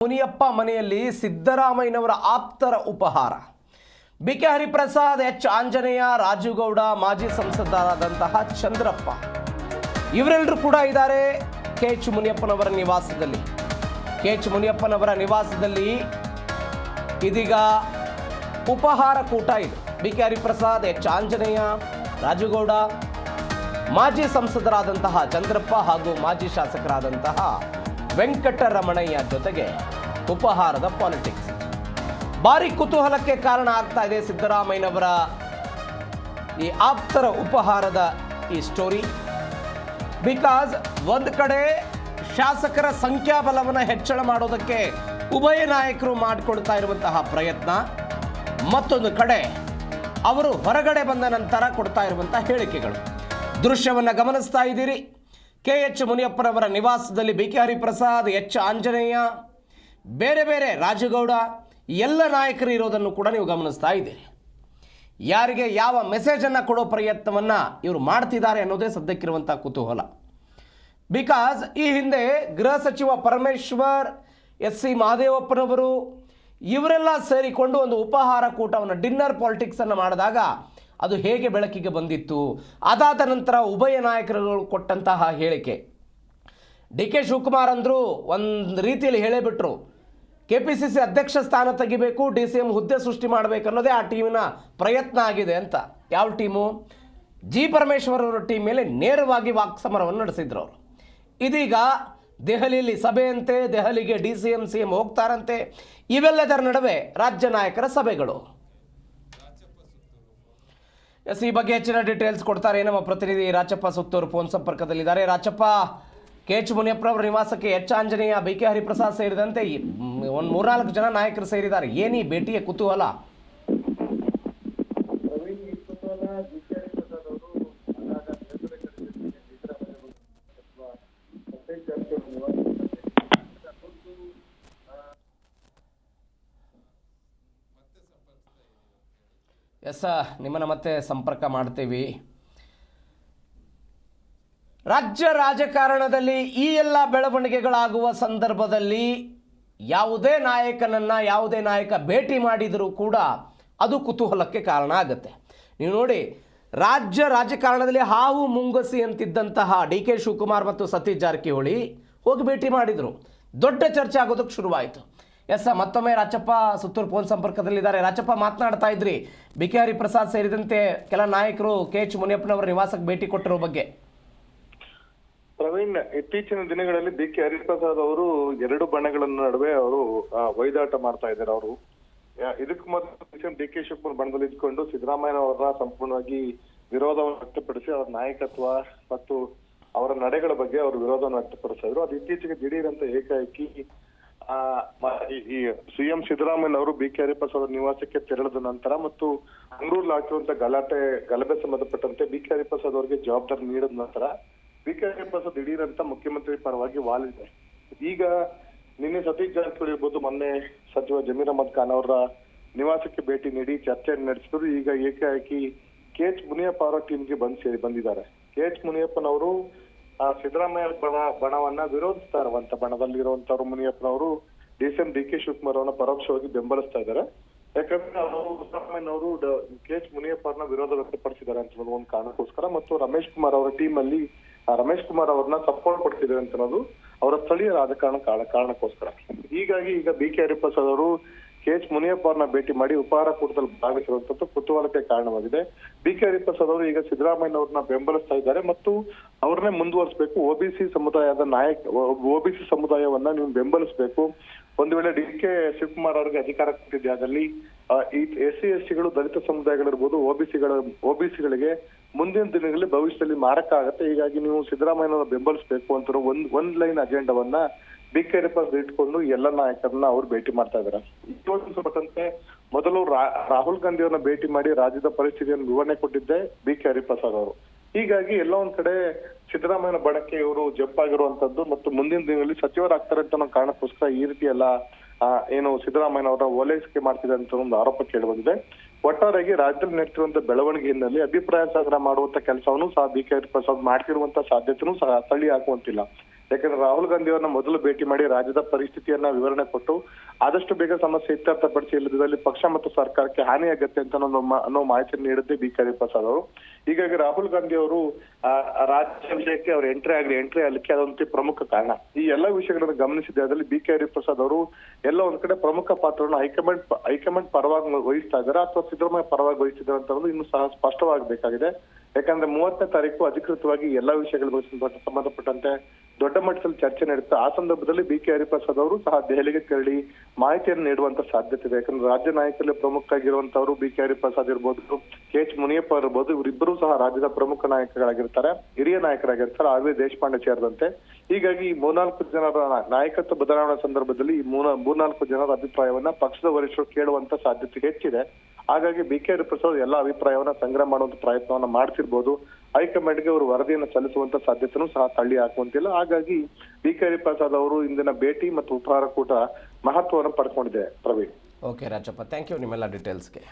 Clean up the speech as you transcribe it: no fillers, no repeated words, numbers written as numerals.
ಮುನಿಯಪ್ಪ ಮನೆಯಲ್ಲಿ ಸಿದ್ದರಾಮಯ್ಯನವರ ಆಪ್ತರ ಉಪಹಾರ. ಬಿಕೆ ಹರಿಪ್ರಸಾದ್, ಎಚ್ ಆಂಜನೇಯ, ರಾಜುಗೌಡ, ಮಾಜಿ ಸಂಸದರಾದಂತಹ ಚಂದ್ರಪ್ಪ ಇವರೆಲ್ಲರೂ ಕೂಡ ಇದ್ದಾರೆ ಕೆಎಚ್ ಮುನಿಯಪ್ಪನವರ ನಿವಾಸದಲ್ಲಿ. ಕೆಎಚ್ ಮುನಿಯಪ್ಪನವರ ನಿವಾಸದಲ್ಲಿ ಇದೀಗ ಉಪಹಾರ ಕೂಟ ಇದೆ. ಬಿಕೆ ಹರಿಪ್ರಸಾದ್, ಎಚ್ ಆಂಜನೇಯ, ರಾಜುಗೌಡ, ಮಾಜಿ ಸಂಸದರಾದಂತಹ ಚಂದ್ರಪ್ಪ ಹಾಗೂ ಮಾಜಿ ಶಾಸಕರಾದಂತಹ ವೆಂಕಟರಮಣಯ್ಯ ಜೊತೆಗೆ ಉಪಹಾರದ ಪಾಲಿಟಿಕ್ಸ್ ಭಾರಿ ಕುತೂಹಲಕ್ಕೆ ಕಾರಣ ಆಗ್ತಾ ಇದೆ. ಸಿದ್ದರಾಮಯ್ಯನವರ ಈ ಆಪ್ತರ ಉಪಹಾರದ ಈ ಸ್ಟೋರಿ. ಬಿಕಾಸ್ ಒಂದು ಕಡೆ ಶಾಸಕರ ಸಂಖ್ಯಾಬಲವನ್ನು ಹೆಚ್ಚಳ ಮಾಡೋದಕ್ಕೆ ಉಭಯ ನಾಯಕರು ಮಾಡಿಕೊಡ್ತಾ ಇರುವಂತಹ ಪ್ರಯತ್ನ, ಮತ್ತೊಂದು ಕಡೆ ಅವರು ಹೊರಗಡೆ ಬಂದ ನಂತರ ಕೊಡ್ತಾ ಇರುವಂತಹ ಹೇಳಿಕೆಗಳು. ದೃಶ್ಯವನ್ನು ಗಮನಿಸ್ತಾ ಇದ್ದೀರಿ. ಕೆಎಚ್ ಮುನಿಯಪ್ಪನವರ ನಿವಾಸದಲ್ಲಿ ಬಿಕೆ ಹರಿಪ್ರಸಾದ್, ಎಚ್ ಆಂಜನೇಯ, ಬೇರೆ ಬೇರೆ ರಾಜುಗೌಡ ಎಲ್ಲ ನಾಯಕರು ಇರೋದನ್ನು ಕೂಡ ನೀವು ಗಮನಿಸ್ತಾ ಇದ್ದೀರಿ. ಯಾರಿಗೆ ಯಾವ ಮೆಸೇಜನ್ನು ಕೊಡೋ ಪ್ರಯತ್ನವನ್ನು ಇವರು ಮಾಡ್ತಿದ್ದಾರೆ ಅನ್ನೋದೇ ಸದ್ಯಕ್ಕಿರುವಂಥ ಕುತೂಹಲ. ಬಿಕಾಸ್ ಈ ಹಿಂದೆ ಗೃಹ ಸಚಿವ ಪರಮೇಶ್ವರ್, ಎಸ್ ಸಿ ಮಹದೇವಪ್ಪನವರು ಇವರೆಲ್ಲ ಸೇರಿಕೊಂಡು ಒಂದು ಉಪಹಾರ ಕೂಟವನ್ನು, ಡಿನ್ನರ್ ಪಾಲಿಟಿಕ್ಸನ್ನು ಮಾಡಿದಾಗ ಅದು ಹೇಗೆ ಬೆಳಕಿಗೆ ಬಂದಿತ್ತು. ಅದಾದ ನಂತರ ಉಭಯ ನಾಯಕರುಗಳು ಕೊಟ್ಟಂತಹ ಹೇಳಿಕೆ, ಡಿ ಕೆ ಶಿವಕುಮಾರ್ ಅಂದರು ಒಂದು ರೀತಿಯಲ್ಲಿ ಹೇಳೇಬಿಟ್ರು, KPCC ಅಧ್ಯಕ್ಷ ಸ್ಥಾನ ತೆಗಿಬೇಕು, DCM ಹುದ್ದೆ ಸೃಷ್ಟಿ ಮಾಡಬೇಕು ಅನ್ನೋದೇ ಆ ಟೀಮಿನ ಪ್ರಯತ್ನ ಆಗಿದೆ ಅಂತ. ಯಾವ ಟೀಮು? ಜಿ ಪರಮೇಶ್ವರ್ ಅವರ ಟೀಮ್ ಮೇಲೆ ನೇರವಾಗಿ ವಾಕ್ಸಮರವನ್ನು ನಡೆಸಿದ್ರು ಅವರು. ಇದೀಗ ದೆಹಲಿಯಲ್ಲಿ ಸಭೆಯಂತೆ, ದೆಹಲಿಗೆ DCM CM ಹೋಗ್ತಾರಂತೆ. ಇವೆಲ್ಲದರ ನಡುವೆ ರಾಜ್ಯ ನಾಯಕರ ಸಭೆಗಳು. ಎಸ್, ಈ ಬಗ್ಗೆ ಹೆಚ್ಚಿನ ಡೀಟೇಲ್ಸ್ ಕೊಡ್ತಾರೆ ನಮ್ಮ ಪ್ರತಿನಿಧಿ ರಾಚಪ್ಪ ಸುತ್ತೂರು ಫೋನ್ ಸಂಪರ್ಕದಲ್ಲಿದ್ದಾರೆ. ರಾಚಪ್ಪ, ಕೆಎಚ್ ಮುನಿಯಪ್ಪನವರ ನಿವಾಸಕ್ಕೆ ಎಚ್ ಆಂಜನೇಯ, ಬಿಕೆ ಹರಿಪ್ರಸಾದ್ ಸೇರಿದಂತೆ ಒಂದು 3-4 ಜನ ನಾಯಕರು ಸೇರಿದ್ದಾರೆ. ಏನೀ ಭೇಟಿಯ ಕುತೂಹಲ? ಎಸ್, ನಿಮ್ಮನ್ನು ಮತ್ತೆ ಸಂಪರ್ಕ ಮಾಡ್ತೀವಿ. ರಾಜ್ಯ ರಾಜಕಾರಣದಲ್ಲಿ ಈ ಎಲ್ಲ ಬೆಳವಣಿಗೆಗಳಾಗುವ ಸಂದರ್ಭದಲ್ಲಿ ಯಾವುದೇ ನಾಯಕನನ್ನು ಯಾವುದೇ ನಾಯಕ ಭೇಟಿ ಮಾಡಿದರೂ ಕೂಡ ಅದು ಕುತೂಹಲಕ್ಕೆ ಕಾರಣ ಆಗುತ್ತೆ. ನೀವು ನೋಡಿ, ರಾಜ್ಯ ರಾಜಕಾರಣದಲ್ಲಿ ಹಾವು ಮುಂಗಸಿ ಅಂತಿದ್ದಂತಹ ಡಿ ಕೆ ಶಿವಕುಮಾರ್ ಮತ್ತು ಸತೀಶ್ ಜಾರಕಿಹೊಳಿ ಹೋಗಿ ಭೇಟಿ ಮಾಡಿದರು. ದೊಡ್ಡ ಚರ್ಚೆ ಆಗೋದಕ್ಕೆ ಶುರುವಾಯಿತು. ಎಸ್, ಮತ್ತೊಮ್ಮೆ ರಾಚಪ್ಪ ಸುತ್ತೂರು ಫೋನ್ ಸಂಪರ್ಕದಲ್ಲಿದ್ದಾರೆ. ರಾಚಪ್ಪ, ಮಾತನಾಡ್ತಾ ಇದ್ರಿ ಬಿಕೆ ಹರಿಪ್ರಸಾದ್ ಸೇರಿದಂತೆ ಕೆಲ ನಾಯಕರು ಕೆಎಚ್ ಮುನಿಯಪ್ಪನವರ ನಿವಾಸಕ್ಕೆ ಭೇಟಿ ಕೊಟ್ಟಿರೋ ಬಗ್ಗೆ. ಪ್ರವೀಣ್, ಇತ್ತೀಚಿನ ದಿನಗಳಲ್ಲಿ ಬಿಕೆ ಹರಿಪ್ರಸಾದ್ ಅವರು 2 ಬಣಗಳ ನಡುವೆ ಅವರು ವೈದಾಟ ಮಾಡ್ತಾ ಇದ್ದಾರೆ. ಅವರು ಇದಕ್ಕೂ ಮೊದಲು ಡಿ ಕೆ ಶಿವಕುಮಾರ್ ಬಣದಲ್ಲಿ ಇದ್ಕೊಂಡು ಸಿದ್ದರಾಮಯ್ಯನವರ ಸಂಪೂರ್ಣವಾಗಿ ವಿರೋಧವನ್ನು ವ್ಯಕ್ತಪಡಿಸಿ ಅವರ ನಾಯಕತ್ವ ಮತ್ತು ಅವರ ನಡೆಗಳ ಬಗ್ಗೆ ಅವರು ವಿರೋಧವನ್ನು ವ್ಯಕ್ತಪಡಿಸಿದ್ರು. ಅದು ಇತ್ತೀಚೆಗೆ ದಿಢೀರಂತ ಏಕಾಏಕಿ ಈ CM ಸಿದ್ದರಾಮಯ್ಯನವರು ಬಿಕೆ ಹರಿಪ್ರಸಾದ್ ನಿವಾಸಕ್ಕೆ ತೆರಳಿದ ನಂತರ ಮತ್ತು ಮಂಗಳೂರಲ್ಲಿ ಹಾಕಿರುವಂತ ಗಲಭೆ ಸಂಬಂಧಪಟ್ಟಂತೆ ಬಿಕೆ ಹರಿಪ್ರಸಾದ್ ಅವರಿಗೆ ಜವಾಬ್ದಾರಿ ನೀಡಿದ ನಂತರ ಬಿಕೆ ಹರಿಪ್ರಸಾದ್ ದಿಢೀರಂತ ಮುಖ್ಯಮಂತ್ರಿ ಪರವಾಗಿ ವಾಲಿದೆ. ಈಗ ನಿನ್ನೆ ಸತೀಶ್ ಜಾರಕಿಹೊಳಿ ಇರ್ಬೋದು, ಮೊನ್ನೆ ಸಚಿವ ಜಮೀರ್ ಅಹಮದ್ ಖಾನ್ ಅವರ ನಿವಾಸಕ್ಕೆ ಭೇಟಿ ನೀಡಿ ಚರ್ಚೆಯನ್ನು ನಡೆಸಿದ್ರು. ಈಗ ಏಕಾಏಕಿ ಕೆಎಚ್ ಮುನಿಯಪ್ಪ ಅವರ ಟೀಮ್ಗೆ ಬಂದಿದ್ದಾರೆ. ಕೆಎಚ್ ಮುನಿಯಪ್ಪನವರು ಸಿದ್ದರಾಮಯ್ಯ ಬಣವನ್ನ ವಿರೋಧಿಸ್ತಾ ಇರುವಂತ ಬಣದಲ್ಲಿರುವಂತವ್ರು ಮುನಿಯಪ್ಪನವರು DCM DK ಶಿವಕುಮಾರ್ ಅವರನ್ನ ಪರೋಕ್ಷವಾಗಿ ಬೆಂಬಲಿಸ್ತಾ ಇದ್ದಾರೆ. ಯಾಕಂದ್ರೆ ಅವರು ಸಿದ್ದರಾಮಯ್ಯನವರು ಕೆಎಚ್ ಮುನಿಯಪ್ಪ ಅವರನ್ನ ವಿರೋಧ ವ್ಯಕ್ತಪಡಿಸಿದ್ದಾರೆ ಅಂತ ಒಂದು ಕಾರಣಕ್ಕೋಸ್ಕರ, ಮತ್ತು ರಮೇಶ್ ಕುಮಾರ್ ಅವರ ಟೀಮ್ ಅಲ್ಲಿ ರಮೇಶ್ ಕುಮಾರ್ ಅವ್ರನ್ನ ಸಪೋರ್ಟ್ ಕೊಡ್ತಿದ್ದಾರೆ ಅಂತ ಅನ್ನೋದು ಅವರ ಸ್ಥಳೀಯ ರಾಜಕಾರಣ ಕಾರಣಕ್ಕೋಸ್ಕರ. ಹೀಗಾಗಿ ಈಗ ಬಿಕೆ ಹರಿಪ್ರಸಾದ್ ಅವರು ಕೆಎಚ್ ಮುನಿಯಪ್ಪ ಅವ್ರನ್ನ ಭೇಟಿ ಮಾಡಿ ಉಪಹಾರ ಕೂಟದಲ್ಲಿ ಭಾಗವಹಿಸಿರುವಂತದ್ದು ಕುತೂಹಲಕ್ಕೆ ಕಾರಣವಾಗಿದೆ. ಬಿಕೆ ಹರಿಪ್ರಸಾದ್ ಅವರು ಈಗ ಸಿದ್ದರಾಮಯ್ಯನವ್ರನ್ನ ಬೆಂಬಲಿಸ್ತಾ ಇದ್ದಾರೆ ಮತ್ತು ಅವ್ರನ್ನೇ ಮುಂದುವರಿಸಬೇಕು. OBC ಸಮುದಾಯದ OBC ಸಮುದಾಯವನ್ನ ನೀವು ಬೆಂಬಲಿಸಬೇಕು. ಒಂದು ವೇಳೆ DK ಶಿವಕುಮಾರ್ ಅವರಿಗೆ ಅಧಿಕಾರ ಕೊಟ್ಟಿದ್ದೆ ಆದಲ್ಲಿ ಈ SC STಗಳು, ದಲಿತ ಸಮುದಾಯಗಳಿರ್ಬೋದು, OBCಗಳಿಗೆ ಮುಂದಿನ ದಿನಗಳಲ್ಲಿ ಭವಿಷ್ಯದಲ್ಲಿ ಮಾರಕ ಆಗುತ್ತೆ. ಹೀಗಾಗಿ ನೀವು ಸಿದ್ದರಾಮಯ್ಯನವರ ಬೆಂಬಲಿಸಬೇಕು ಅಂತ ಒಂದ್ ಲೈನ್ ಅಜೆಂಡವನ್ನ ಬಿಕೆ ಹರಿಪ್ರಸಾದ್ ಇಟ್ಕೊಂಡು ಎಲ್ಲ ನಾಯಕರನ್ನ ಅವ್ರು ಭೇಟಿ ಮಾಡ್ತಾ ಇದ್ದಾರೆ. ಸಂಬಂಧಪಟ್ಟಂತೆ ಮೊದಲು ರಾಹುಲ್ ಗಾಂಧಿ ಅವ್ರನ್ನ ಭೇಟಿ ಮಾಡಿ ರಾಜ್ಯದ ಪರಿಸ್ಥಿತಿಯನ್ನು ವಿವರಣೆ ಕೊಟ್ಟಿದ್ದೆ ಬಿಕೆ ಹರಿಪ್ರಸಾದ್ ಅವರು. ಹೀಗಾಗಿ ಎಲ್ಲ ಒಂದ್ ಕಡೆ ಸಿದ್ದರಾಮಯ್ಯನ ಬಣಕ್ಕೆ ಇವರು ಜಂಪ್ ಆಗಿರುವಂತದ್ದು ಮತ್ತು ಮುಂದಿನ ದಿನಗಳಲ್ಲಿ ಸಚಿವರಾಗ್ತಾರೆ ಅಂತ ಅನ್ನೋ ಕಾರಣಕ್ಕೋಸ್ಕರ ಈ ರೀತಿ ಎಲ್ಲ ಏನು ಸಿದ್ದರಾಮಯ್ಯನವರ ಓಲೈಕೆ ಮಾಡ್ತಿದೆ ಅಂತ ಒಂದು ಆರೋಪ ಕೇಳಿ ಬಂದಿದೆ. ಒಟ್ಟಾರೆಯಾಗಿ ರಾಜ್ಯದಲ್ಲಿ ನಡೆಸಿರುವಂತ ಬೆಳವಣಿಗೆ ಹಿನ್ನೆಲೆ ಅಭಿಪ್ರಾಯ ಸಂಗ್ರಹ ಮಾಡುವಂತ ಕೆಲಸವನ್ನು ಸಹ ಬಿಕೆ ಹರಿಪ್ರಸಾದ್ ಮಾಡ್ತಿರುವಂತ ಸಾಧ್ಯತೆನೂ ಸಹ ತಳ್ಳಿ ಹಾಕುವಂತಿಲ್ಲ. ಯಾಕಂದ್ರೆ ರಾಹುಲ್ ಗಾಂಧಿ ಅವರನ್ನ ಮೊದಲು ಭೇಟಿ ಮಾಡಿ ರಾಜ್ಯದ ಪರಿಸ್ಥಿತಿಯನ್ನ ವಿವರಣೆ ಕೊಟ್ಟು ಆದಷ್ಟು ಬೇಗ ಸಮಸ್ಯೆ ಇತ್ಯರ್ಥಪಡಿಸಿ ಇಲ್ಲದಿದ್ದಲ್ಲಿ ಪಕ್ಷ ಮತ್ತು ಸರ್ಕಾರಕ್ಕೆ ಹಾನಿಯಾಗತ್ತೆ ಅಂತ ಅನ್ನೋ ಮಾಹಿತಿಯನ್ನು ನೀಡುತ್ತೆ ಬಿ ಕೆ ಹರಿಪ್ರಸಾದ್ ಅವರು. ಹೀಗಾಗಿ ರಾಹುಲ್ ಗಾಂಧಿ ಅವರು ರಾಜ್ಯ ವಿಷಯಕ್ಕೆ ಅವ್ರ ಎಂಟ್ರಿ ಆಗ್ಲಿಕ್ಕೆ ಅದೊಂದು ಪ್ರಮುಖ ಕಾರಣ. ಈ ಎಲ್ಲಾ ವಿಷಯಗಳನ್ನು ಗಮನಿಸಿದ ಅದರಲ್ಲಿ ಬಿ ಕೆ ಹರಿಪ್ರಸಾದ್ ಅವರು ಎಲ್ಲ ಒಂದ್ ಕಡೆ ಪ್ರಮುಖ ಪಾತ್ರವನ್ನು ಹೈಕಮಾಂಡ್ ಪರವಾಗಿ ವಹಿಸ್ತಾ ಇದ್ದಾರೆ ಅಥವಾ ಸಿದ್ದರಾಮಯ್ಯ ಪರವಾಗಿ ವಹಿಸಿದ್ದಾರೆ ಅಂತ ಅನ್ನೋದು ಇನ್ನೂ ಸಹ ಸ್ಪಷ್ಟವಾಗಬೇಕಾಗಿದೆ. ಯಾಕಂದ್ರೆ 30ನೇ ತಾರೀಕು ಅಧಿಕೃತವಾಗಿ ಎಲ್ಲಾ ವಿಷಯಗಳ ಸಂಬಂಧಪಟ್ಟಂತೆ ದೊಡ್ಡ ಮಟ್ಟದಲ್ಲಿ ಚರ್ಚೆ ನಡೆಯುತ್ತೆ. ಆ ಸಂದರ್ಭದಲ್ಲಿ ಬಿ ಕೆ ಹರಿಪ್ರಸಾದ್ ಅವರು ಸಹ ದೆಹಲಿಗೆ ತೆರಳಿ ಮಾಹಿತಿಯನ್ನು ನೀಡುವಂತ ಸಾಧ್ಯತೆ ಇದೆ. ಯಾಕಂದ್ರೆ ರಾಜ್ಯ ನಾಯಕರಲ್ಲಿ ಪ್ರಮುಖ ಆಗಿರುವಂತವರು ಬಿ ಕೆ ಹರಿಪ್ರಸಾದ್ ಇರ್ಬೋದು, ಕೆ ಎಚ್ ಮುನಿಯಪ್ಪ ಇರ್ಬೋದು, ಇವರಿಬ್ಬರು ಸಹ ರಾಜ್ಯದ ಪ್ರಮುಖ ನಾಯಕರಾಗಿರ್ತಾರೆ, ಹಿರಿಯ ನಾಯಕರಾಗಿರ್ತಾರೆ, ಆರ್ ವಿ ದೇಶಪಾಂಡೆ ಸೇರಿದಂತೆ. ಹೀಗಾಗಿ ಈ 3-4 ಜನರ ನಾಯಕತ್ವ ಬದಲಾವಣೆ ಸಂದರ್ಭದಲ್ಲಿ ಈ 3-4 ಜನರ ಅಭಿಪ್ರಾಯವನ್ನ ಪಕ್ಷದ ವರಿಷ್ಠರು ಕೇಳುವಂತ ಸಾಧ್ಯತೆ ಹೆಚ್ಚಿದೆ. ಹಾಗಾಗಿ ಬಿ ಕೆ ಹರಿಪ್ರಸಾದ್ ಎಲ್ಲ ಅಭಿಪ್ರಾಯವನ್ನ ಸಂಗ್ರಹ ಮಾಡುವಂತ ಪ್ರಯತ್ನವನ್ನ ಮಾಡ್ತಿರ್ಬೋದು. ಹೈಕಮಾಂಡ್ಗೆ ಅವರು ವರದಿಯನ್ನು ಸಲ್ಲಿಸುವಂತ ಸಾಧ್ಯತೆನೂ ಸಹ ತಳ್ಳಿ ಹಾಕುವಂತಿಲ್ಲ. ಹಾಗಾಗಿ ಬಿ ಕೆ ಹರಿಪ್ರಸಾದ್ ಅವರು ಇಂದಿನ ಭೇಟಿ ಮತ್ತು ಉಪಹಾರ ಕೂಟ ಮಹತ್ವವನ್ನು ಪಡ್ಕೊಂಡಿದೆ. Praveen. Okay Rajappa, thank you ನಿಮ್ಮೆಲ್ಲ ಡೀಟೇಲ್ಸ್ಗೆ.